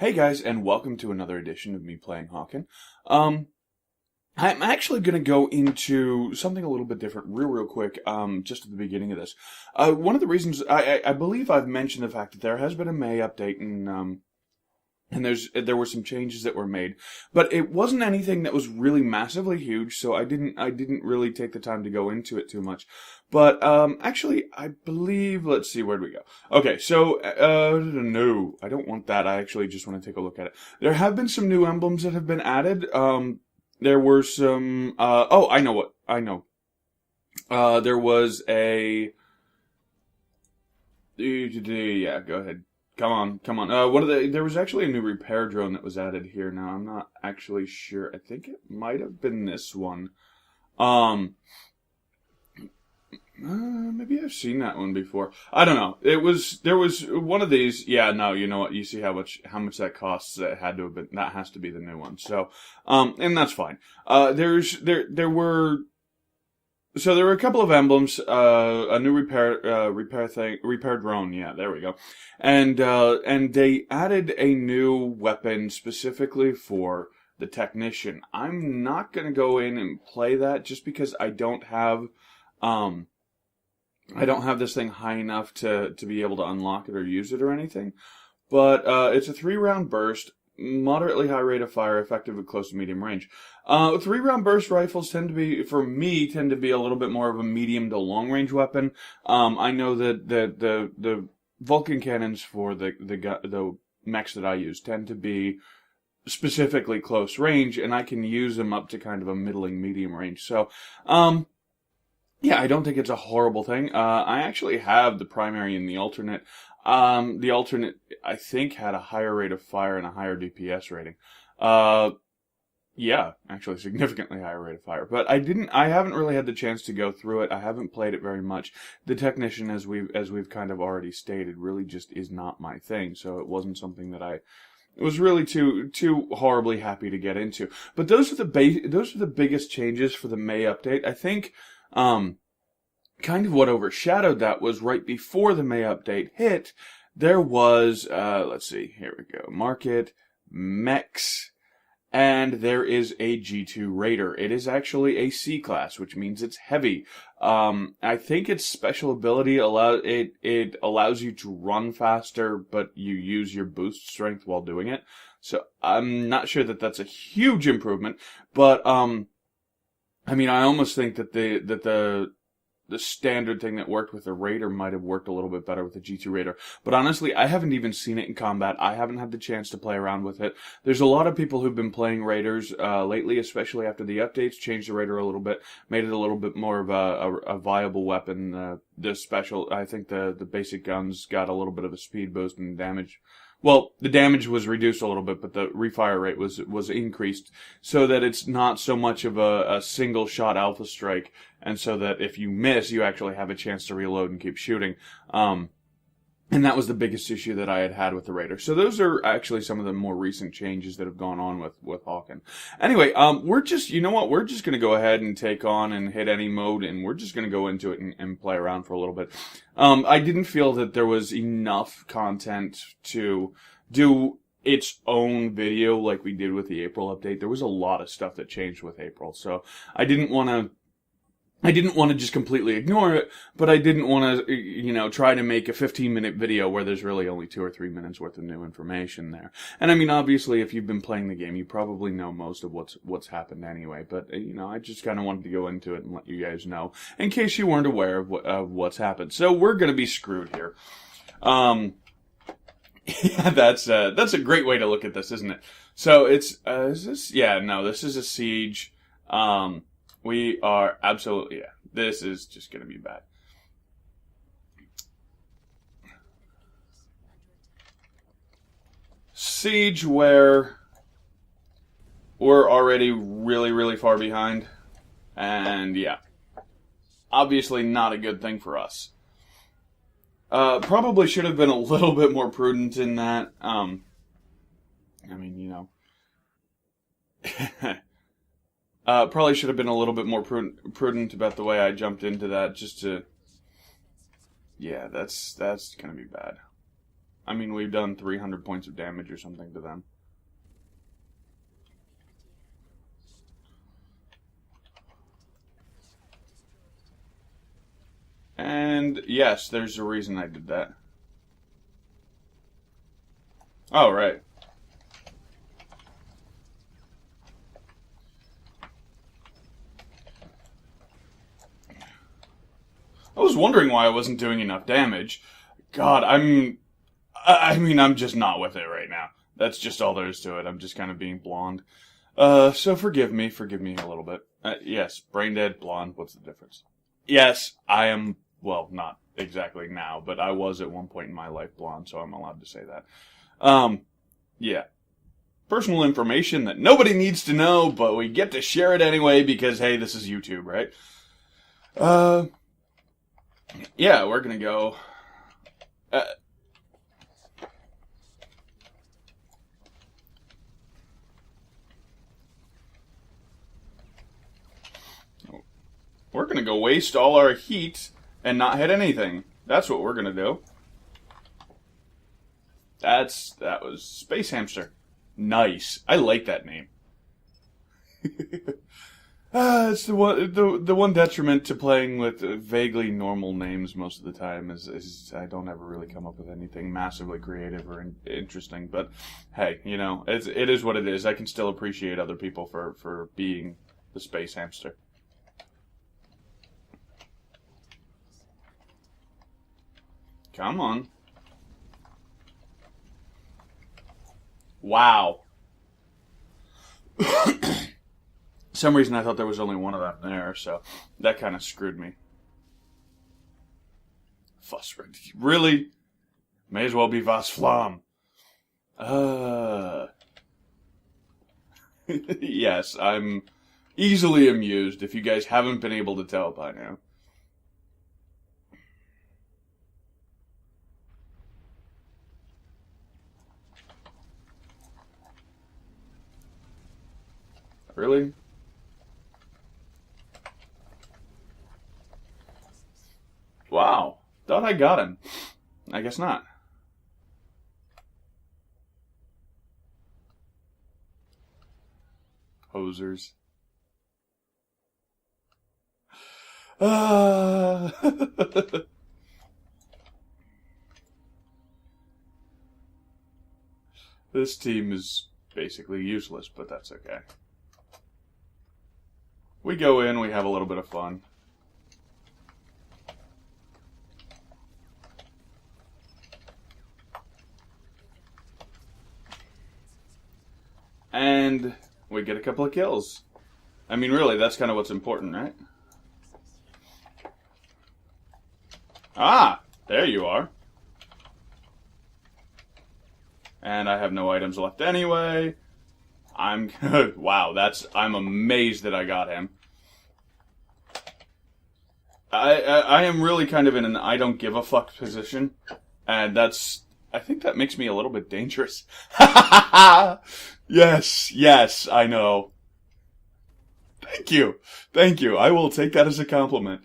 Hey guys, and welcome to another edition of me playing Hawken. I'm actually going to go into something a little bit different real quick, just at the beginning of this. One of the reasons, I believe I've mentioned the fact that there has been a May update, and there were some changes that were made, but it wasn't anything that was really massively huge, so I didn't really take the time to go into it too much. But actually, I believe, let's see, where'd we go? Okay, so no, I don't want that. I actually just want to take a look at it. There have been some new emblems that have been added. There were some. Oh, I know what I know. There was a. Yeah, go ahead. Come on. There was actually a new repair drone that was added here. Now, I'm not actually sure. I think it might have been this one. Maybe I've seen that one before. I don't know. There was one of these. Yeah, no, you know what? You see how much that costs. That had to have been, that has to be the new one. So, and that's fine. There were a couple of emblems, a new repair drone. Yeah, there we go. And they added a new weapon specifically for the technician. I'm not gonna go in and play that just because I don't have this thing high enough to be able to unlock it or use it or anything. But it's a 3-round burst, moderately high rate of fire, effective at close to medium range. 3-round burst rifles tend to be a little bit more of a medium to long range weapon. I know that the Vulcan cannons for the mechs that I use tend to be specifically close range, and I can use them up to kind of a middling medium range. So, yeah, I don't think it's a horrible thing. I actually have the primary and the alternate. The alternate, I think, had a higher rate of fire and a higher DPS rating. Yeah, actually significantly higher rate of fire. But I haven't really had the chance to go through it. I haven't played it very much. The technician, as we've kind of already stated, really just is not my thing. So it wasn't something that I was really too horribly happy to get into. But those are the biggest changes for the May update. I think, kind of what overshadowed that was right before the May update hit, there was, let's see, here we go, Market, Mechs, and there is a G2 Raider. It is actually a C class, which means it's heavy. I think its special ability it allows you to run faster, but you use your boost strength while doing it. So I'm not sure that that's a huge improvement, but, I mean, I almost think that the standard thing that worked with the Raider might have worked a little bit better with the G2 Raider. But honestly, I haven't even seen it in combat. I haven't had the chance to play around with it. There's a lot of people who've been playing Raiders lately, especially after the updates, changed the Raider a little bit, made it a little bit more of a viable weapon. I think the basic guns got a little bit of a speed boost and damage. Well, the damage was reduced a little bit, but the refire rate was increased so that it's not so much of a single shot alpha strike, and so that if you miss, you actually have a chance to reload and keep shooting. And that was the biggest issue that I had with the Raider. So those are actually some of the more recent changes that have gone on with Hawken. Anyway, we're just going to go ahead and take on and hit any mode, and we're just going to go into it and play around for a little bit. I didn't feel that there was enough content to do its own video like we did with the April update. There was a lot of stuff that changed with April, so I didn't want to just completely ignore it, but I didn't want to, try to make a 15-minute video where there's really only 2 or 3 minutes worth of new information there. And I mean, obviously, if you've been playing the game, you probably know most of what's happened anyway. But I just kind of wanted to go into it and let you guys know in case you weren't aware of what's happened. So we're gonna be screwed here. Yeah, that's a great way to look at this, isn't it? So it's is this? Yeah, no, this is a siege. We are absolutely, yeah, this is just going to be bad. Siege where we're already really far behind. And yeah, obviously not a good thing for us. Probably should have been a little bit more prudent in that. I mean, probably should have been a little bit more prudent about the way I jumped into that, just to... Yeah, that's gonna be bad. I mean, we've done 300 points of damage or something to them. And yes, there's a reason I did that. Oh, right. I was wondering why I wasn't doing enough damage. God, I mean, I'm just not with it right now. That's just all there is to it. I'm just kind of being blonde. So forgive me a little bit. Yes, brain dead, blonde, what's the difference? Yes, I am, well, not exactly now, but I was at one point in my life blonde, so I'm allowed to say that. Yeah. Personal information that nobody needs to know, but we get to share it anyway because, hey, this is YouTube, right? Yeah, we're gonna go. We're gonna go waste all our heat and not hit anything. That's what we're gonna do. That was Space Hamster. Nice. I like that name. It's the one detriment to playing with vaguely normal names most of the time is I don't ever really come up with anything massively creative or interesting. But hey, you know, it is what it is. I can still appreciate other people for being the Space Hamster. Come on. Wow. Some reason I thought there was only one of them there, so that kind of screwed me. Phosphorus. Really? May as well be Vas Flam. Yes, I'm easily amused if you guys haven't been able to tell by now. Really? Wow. Thought I got him. I guess not. Posers. This team is basically useless, but that's okay. We go in, we have a little bit of fun. And we get a couple of kills. I mean, really, that's kind of what's important, right? Ah, there you are. And I have no items left anyway. I'm wow, I'm amazed that I got him. I am really kind of in an I don't give a fuck position, and I think that makes me a little bit dangerous. Yes, I know. Thank you. I will take that as a compliment.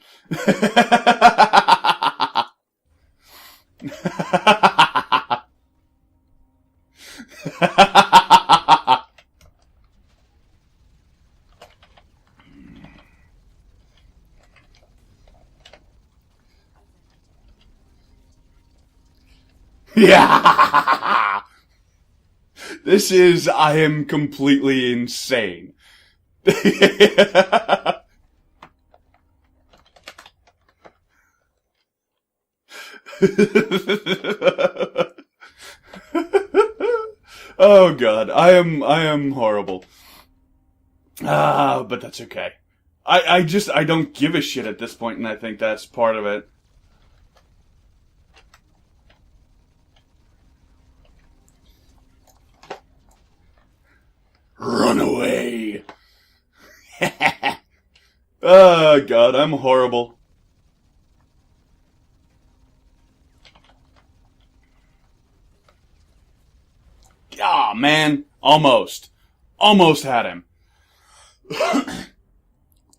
Yeah! I am completely insane. Oh god, I am horrible. But that's okay. I don't give a shit at this point, and I think that's part of it. Run away! Oh god, I'm horrible. Ah, man. Almost had him.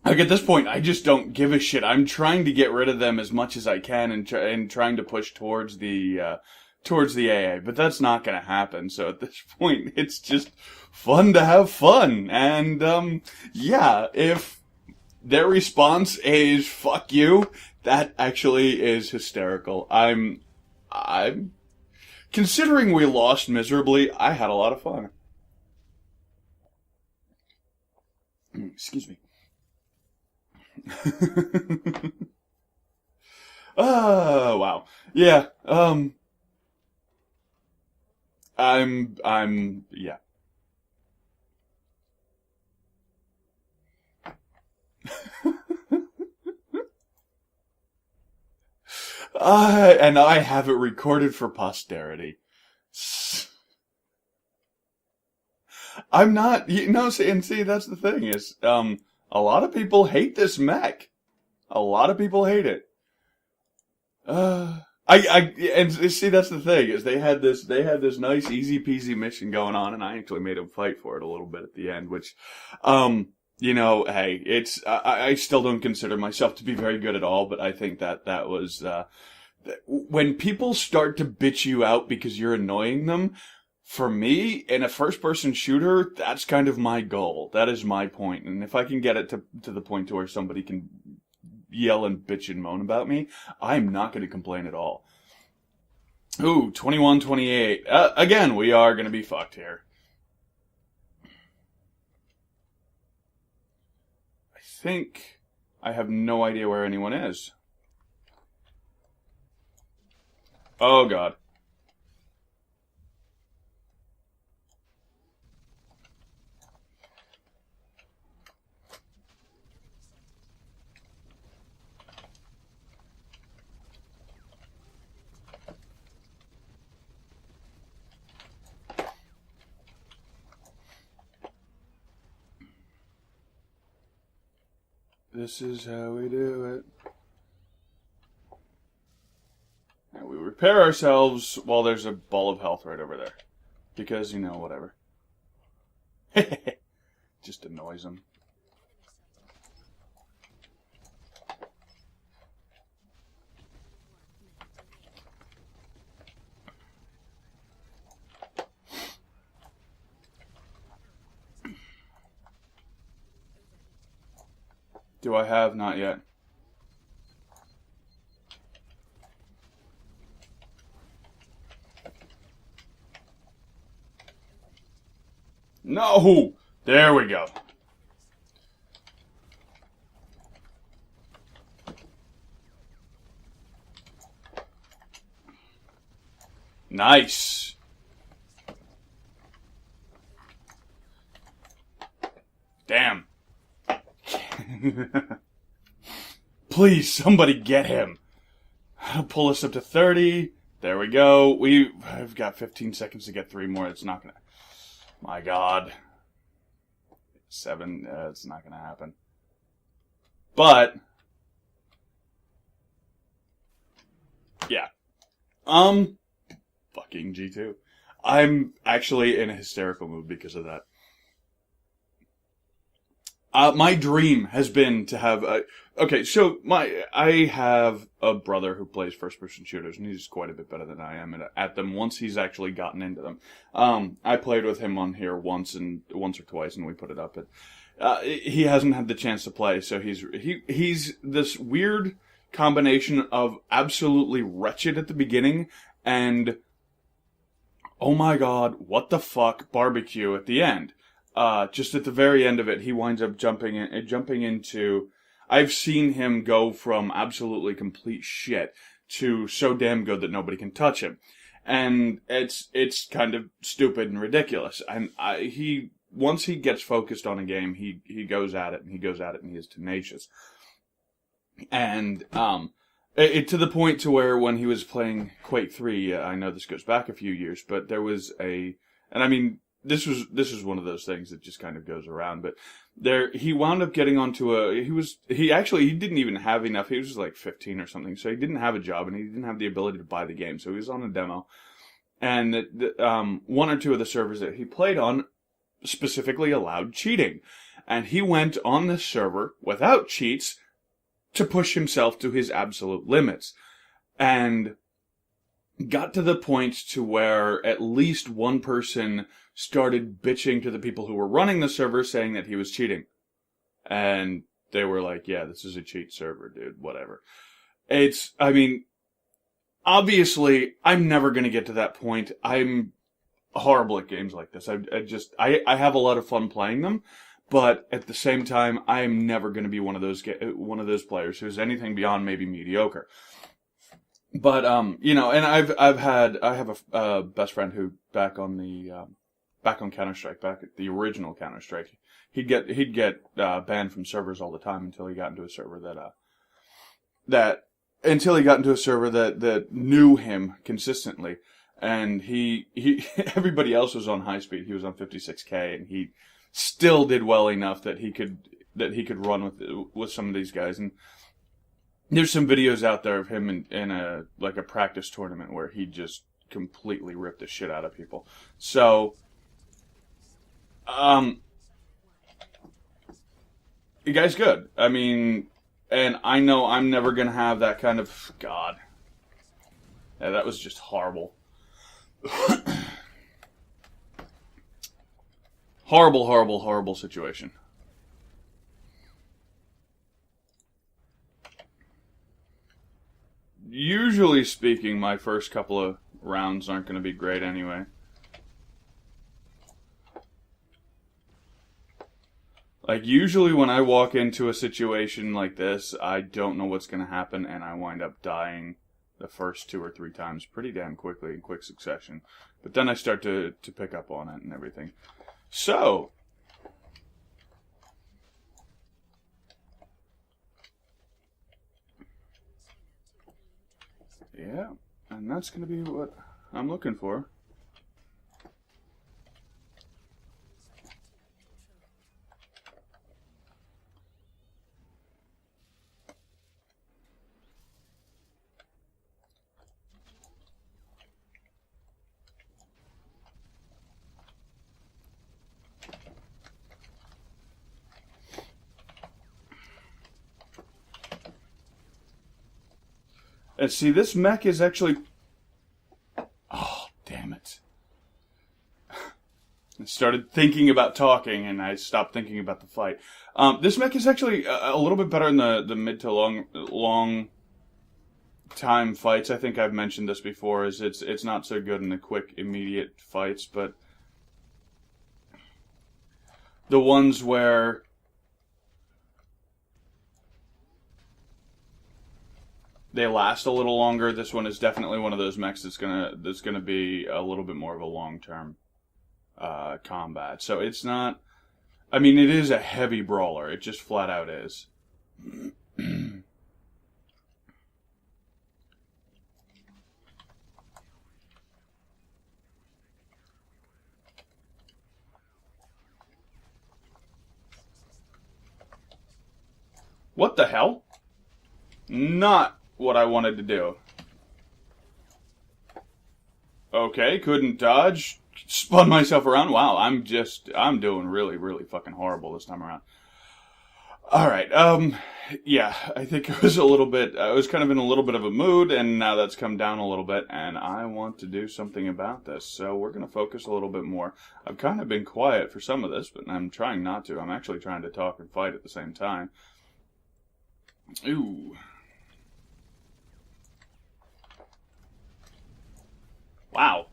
Like, at this point, I just don't give a shit. I'm trying to get rid of them as much as I can and trying to push towards the towards the AA, but that's not going to happen. So at this point, it's just fun to have fun. And, yeah, if their response is, fuck you, that actually is hysterical. I'm, considering we lost miserably, I had a lot of fun. Excuse me. Oh, wow. Yeah, yeah. And I have it recorded for posterity. I'm not, and see, that's the thing is, a lot of people hate this mech. A lot of people hate it. And see, that's the thing is they had this nice easy peasy mission going on, and I actually made them fight for it a little bit at the end, which, hey, I still don't consider myself to be very good at all, but I think that was, when people start to bitch you out because you're annoying them, for me, in a first-person shooter, that's kind of my goal. That is my point. And if I can get it to the point to where somebody can yell and bitch and moan about me, I'm not going to complain at all. Ooh, 21-28. Again, we are going to be fucked here. I think I have no idea where anyone is. Oh, God. This is how we do it. And we repair ourselves while there's a ball of health right over there. Because, whatever. Just annoys them. Do I have? Not yet. No! There we go. Nice. Damn. Please, somebody get him. I'll pull us up to 30. There we go. I've got 15 seconds to get 3 more. It's not gonna... My God. 7. It's not gonna happen. But... yeah. Fucking G2. I'm actually in a hysterical mood because of that. My dream has been to have okay, so I have a brother who plays first-person shooters, and he's quite a bit better than I am at them once he's actually gotten into them. I played with him on here once or twice, and we put it up. But he hasn't had the chance to play, so he's this weird combination of absolutely wretched at the beginning and oh my God, what the fuck, barbecue at the end. Just at the very end of it, he winds up jumping into... I've seen him go from absolutely complete shit to so damn good that nobody can touch him. And it's kind of stupid and ridiculous. And once he gets focused on a game, he goes at it, and he is tenacious. And, to the point to where when he was playing Quake 3, I know this goes back a few years, but there was and I mean, this was one of those things that just kind of goes around, but he wound up getting onto he didn't even have enough, he was like 15 or something, so he didn't have a job and he didn't have the ability to buy the game, so he was on a demo, and one or two of the servers that he played on specifically allowed cheating, and he went on this server without cheats to push himself to his absolute limits, and got to the point to where at least one person started bitching to the people who were running the server saying that he was cheating. And they were like, yeah, this is a cheat server, dude, whatever. I mean, obviously, I'm never going to get to that point. I'm horrible at games like this. I have a lot of fun playing them, but at the same time, I am never going to be one of those players who's anything beyond maybe mediocre. But and I have a best friend who back on Counter-Strike, back at the original Counter-Strike, he'd get banned from servers all the time until he got into a server that knew him consistently, and he everybody else was on high speed. He was on 56K, and he still did well enough that he could run with some of these guys. And there's some videos out there of him in a practice tournament where he just completely ripped the shit out of people. So, the guy's good. I mean, and I know I'm never gonna have that kind of God. Yeah, that was just horrible. Horrible, horrible, horrible situation. Usually speaking, my first couple of rounds aren't going to be great anyway. Like, usually when I walk into a situation like this, I don't know what's going to happen, and I wind up dying the first 2 or 3 times pretty damn quickly in quick succession. But then I start to pick up on it and everything. So, yeah, and that's going to be what I'm looking for. And see, this mech is actually... Oh, damn it. I started thinking about talking, and I stopped thinking about the fight. This mech is actually a little bit better in the mid to long time fights. I think I've mentioned this before, is it's not so good in the quick, immediate fights, but the ones where... they last a little longer. This one is definitely one of those mechs that's gonna be a little bit more of a long-term combat. So it's not... I mean, it is a heavy brawler. It just flat out is. What the hell? Not what I wanted to do. Okay, couldn't dodge. Spun myself around. Wow, I'm doing really, really fucking horrible this time around. Alright, yeah, I think it was I was kind of in a little bit of a mood, and now that's come down a little bit, and I want to do something about this, so we're going to focus a little bit more. I've kind of been quiet for some of this, but I'm trying not to. I'm actually trying to talk and fight at the same time. Ooh. Wow.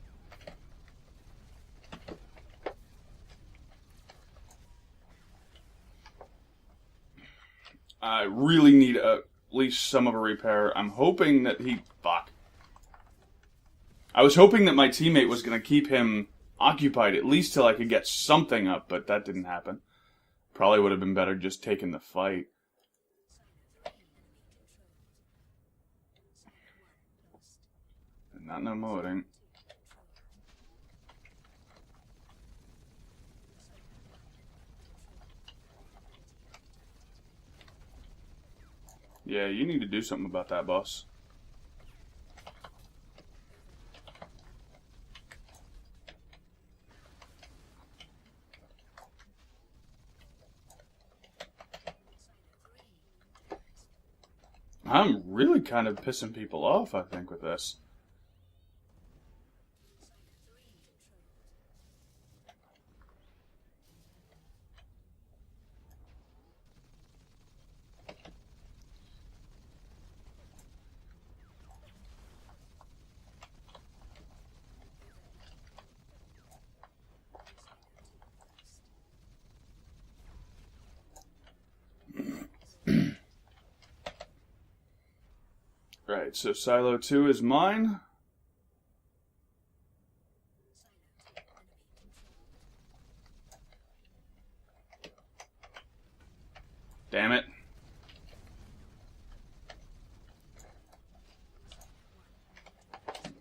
I really need at least some of a repair. I'm hoping that fuck. I was hoping that my teammate was going to keep him occupied at least till I could get something up, but that didn't happen. Probably would have been better just taking the fight. Not no modding. Yeah, you need to do something about that, boss. I'm really kind of pissing people off, I think, with this. Right, so Silo 2 is mine. Damn it.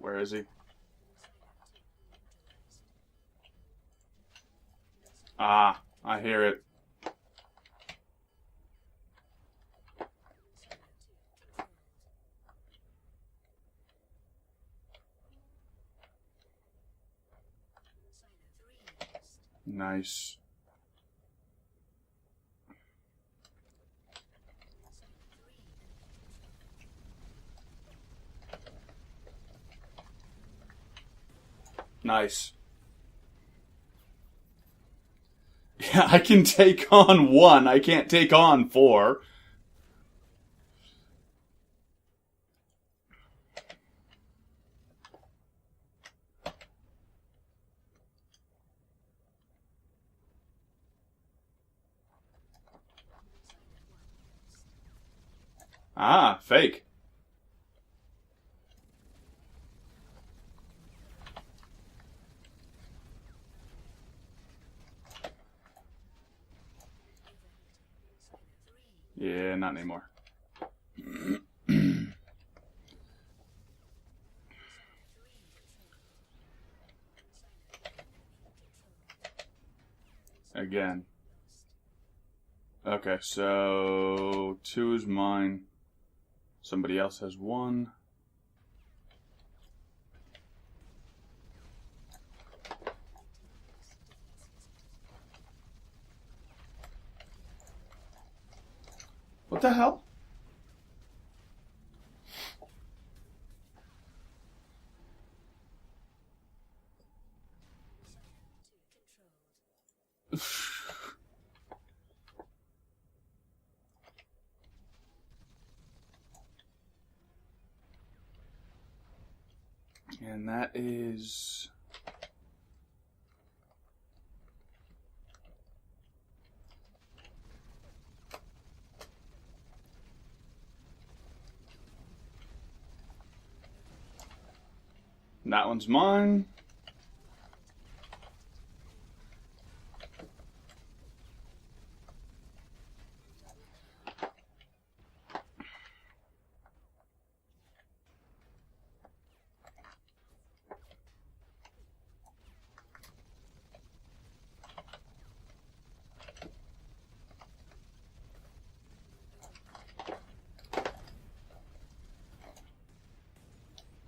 Where is he? Ah, I hear it. Nice. Nice. Yeah, I can take on 1. I can't take on 4. Ah, fake. Yeah, not anymore. Again. Okay, so 2 is mine. Somebody else has 1. What the hell? And that is... That one's mine.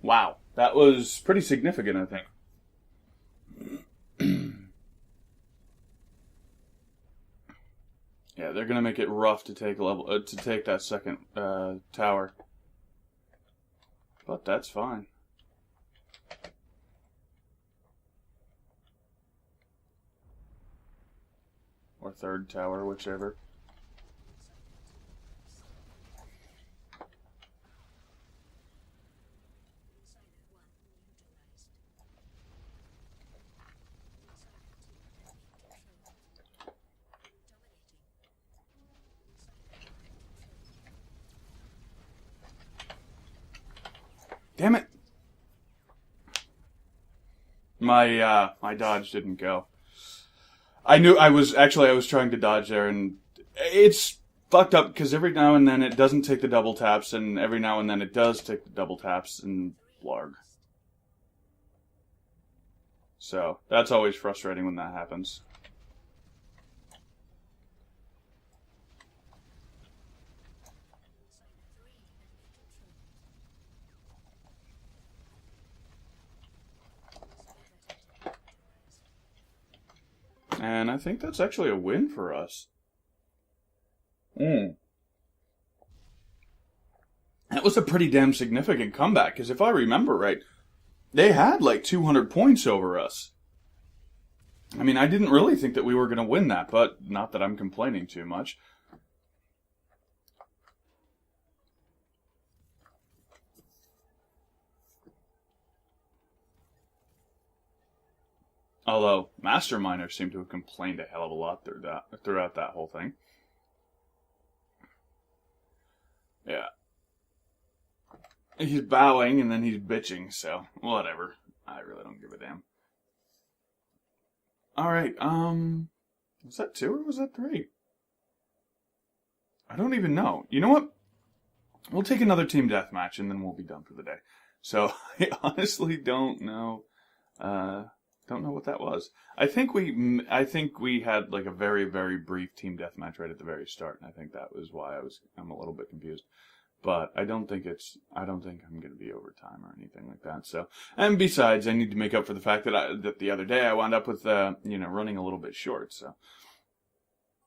Wow, that was pretty significant, I think. Yeah, they're gonna make it rough to take to take that second tower, but that's fine. Or third tower, whichever. Damn it! My dodge didn't go. I was trying to dodge there, and it's fucked up because every now and then it doesn't take the double taps, and every now and then it does take the double taps, and blarg. So that's always frustrating when that happens. And I think that's actually a win for us. That was a pretty damn significant comeback, because if I remember right, they had like 200 points over us. I mean, I didn't really think that we were going to win that, but not that I'm complaining too much. Although, Master Miners seem to have complained a hell of a lot throughout that whole thing. Yeah. He's bowing and then he's bitching, so whatever. I really don't give a damn. Alright, was that 2 or was that 3? I don't even know. You know what? We'll take another team deathmatch and then we'll be done for the day. So, I honestly don't know. Don't know what that was. I think we had like a very, very brief team deathmatch right at the very start, and I think that was why I'm a little bit confused. But I don't think I'm going to be overtime or anything like that. So, and besides, I need to make up for the fact that the other day I wound up with, running a little bit short. So,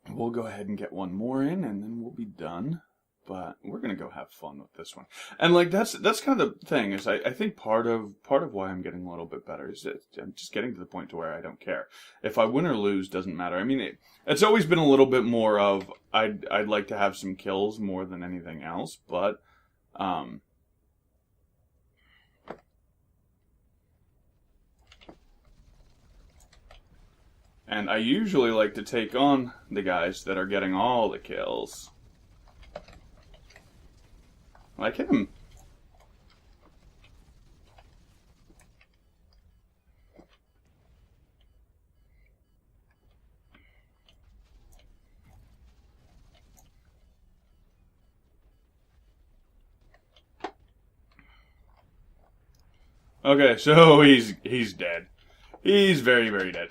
we'll go ahead and get one more in and then we'll be done. But we're going to go have fun with this one. And like, that's kind of the thing is I think part of why I'm getting a little bit better is that I'm just getting to the point to where I don't care. If I win or lose, doesn't matter. I mean, it's always been a little bit more of, I'd like to have some kills more than anything else, but, and I usually like to take on the guys that are getting all the kills. Like him. Okay, so he's dead. He's very, very dead.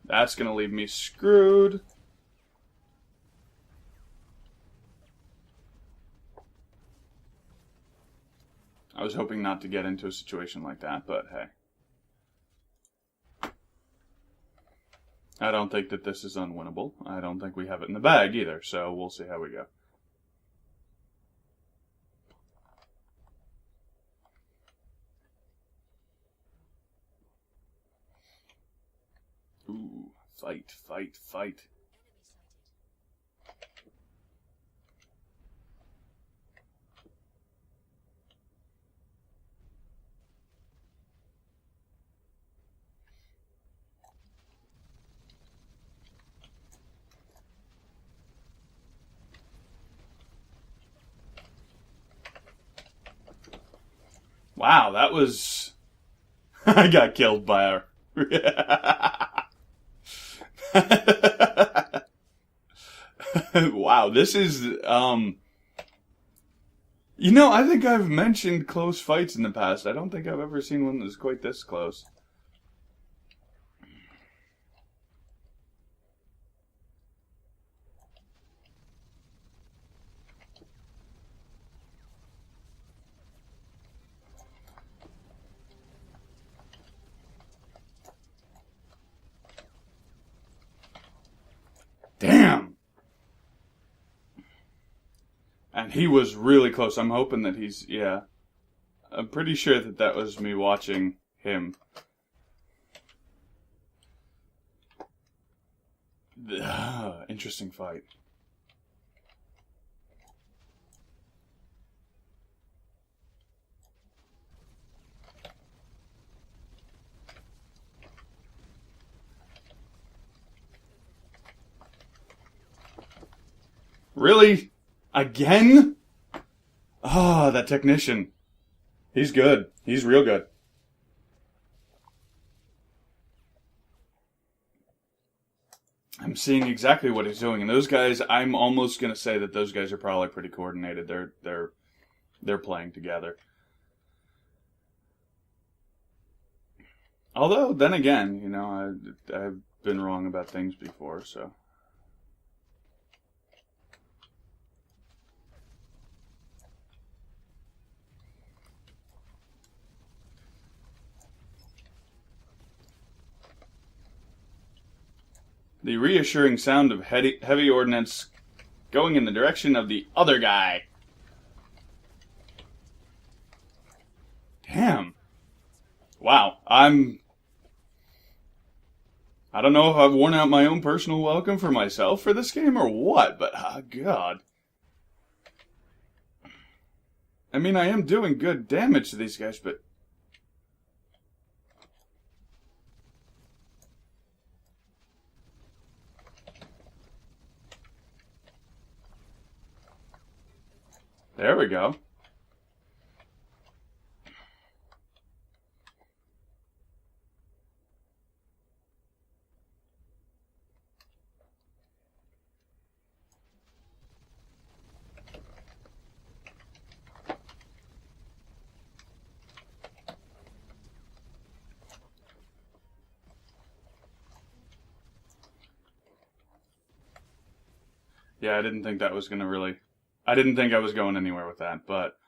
That's going to leave me screwed. I was hoping not to get into a situation like that, but hey. I don't think that this is unwinnable. I don't think we have it in the bag either, so we'll see how we go. Ooh, fight, fight, fight. Wow, that was... I got killed by our... Wow, this is, You know, I think I've mentioned close fights in the past. I don't think I've ever seen one that's quite this close. Damn! And he was really close. I'm hoping that he's, yeah. I'm pretty sure that was me watching him. Interesting fight. Really? Again? Ah, that technician. He's good. He's real good. I'm seeing exactly what he's doing, and those guys, I'm almost gonna say that those guys are probably pretty coordinated. They're playing together. Although, then again, you know, I've been wrong about things before, so. The reassuring sound of heavy ordnance going in the direction of the other guy. Damn. Wow, I don't know if I've worn out my own personal welcome for myself for this game or what, but God. I mean, I am doing good damage to these guys, but... There we go. Yeah, I didn't think that was going to really... I didn't think I was going anywhere with that, but...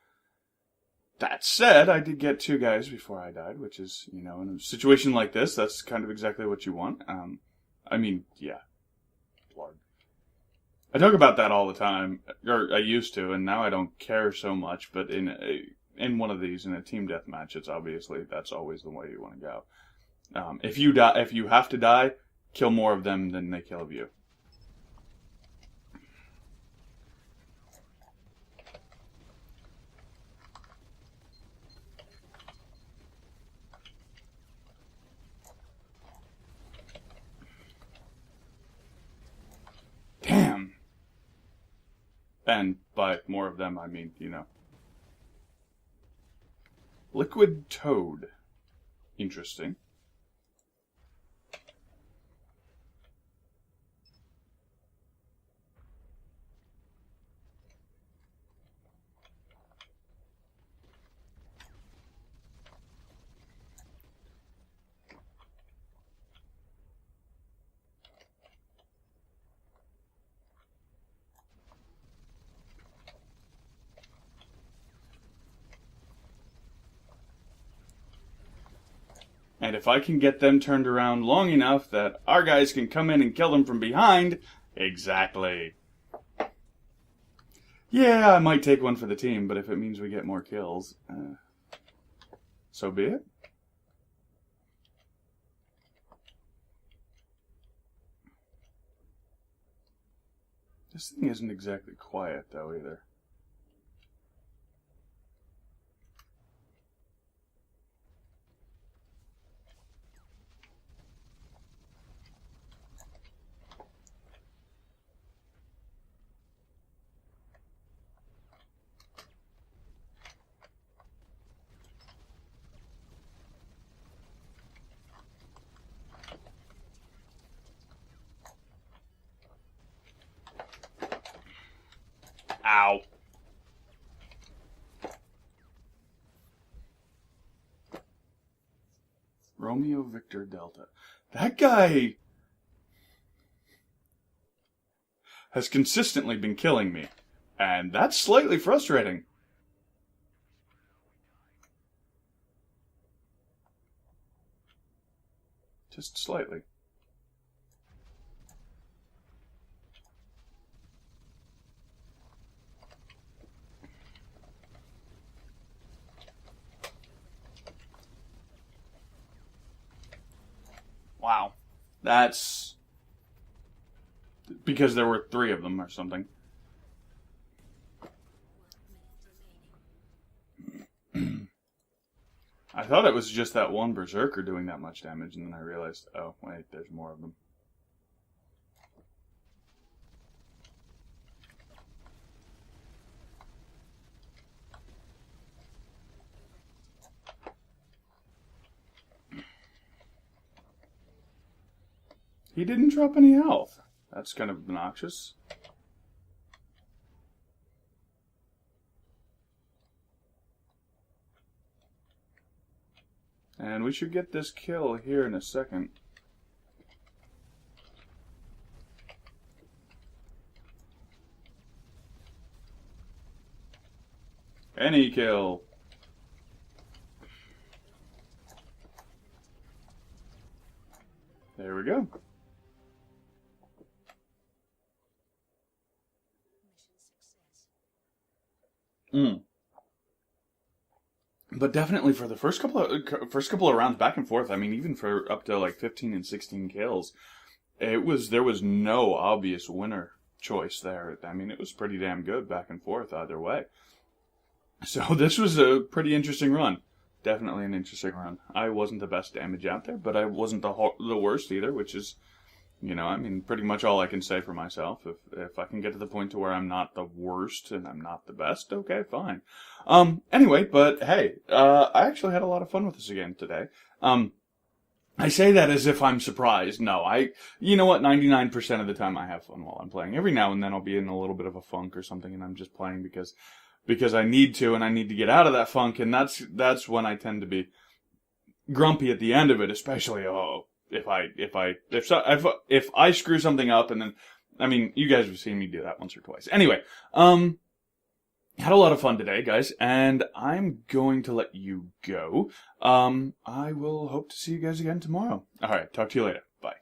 That said, I did get 2 guys before I died, which is, in a situation like this, that's kind of exactly what you want. I mean, yeah. Lord. I talk about that all the time, or I used to, and now I don't care so much, but in one of these, in a team deathmatch, that's always the way you want to go. If you have to die, kill more of them than they kill of you. Damn! And by more of them, I mean, Liquid Toad. Interesting. And if I can get them turned around long enough that our guys can come in and kill them from behind... Exactly. Yeah, I might take one for the team, but if it means we get more kills, so be it. This thing isn't exactly quiet, though, either. Ow. Romeo Victor Delta. That guy has consistently been killing me, and that's slightly frustrating. Just slightly. Wow. That's... because there were 3 of them or something. I thought it was just that one berserker doing that much damage, and then I realized, oh, wait, there's more of them. He didn't drop any health. That's kind of obnoxious. And we should get this kill here in a second. Any kill. There we go. But definitely for the first couple of rounds back and forth, I mean, even for up to like 15 and 16 kills, there was no obvious winner choice there. I mean, it was pretty damn good back and forth either way. So this was a pretty interesting run. Definitely an interesting run. I wasn't the best damage out there, but I wasn't the worst either, which is I mean, pretty much all I can say for myself. If I can get to the point to where I'm not the worst and I'm not the best, okay, fine. Anyway, but hey, I actually had a lot of fun with this again today. I say that as if I'm surprised. No, you know what? 99% of the time I have fun while I'm playing. Every now and then I'll be in a little bit of a funk or something, and I'm just playing because I need to, and I need to get out of that funk, and that's when I tend to be grumpy at the end of it, especially if I screw something up, and then, I mean, you guys have seen me do that once or twice. Anyway, had a lot of fun today, guys, and I'm going to let you go. I will hope to see you guys again tomorrow. All right, talk to you later. Bye.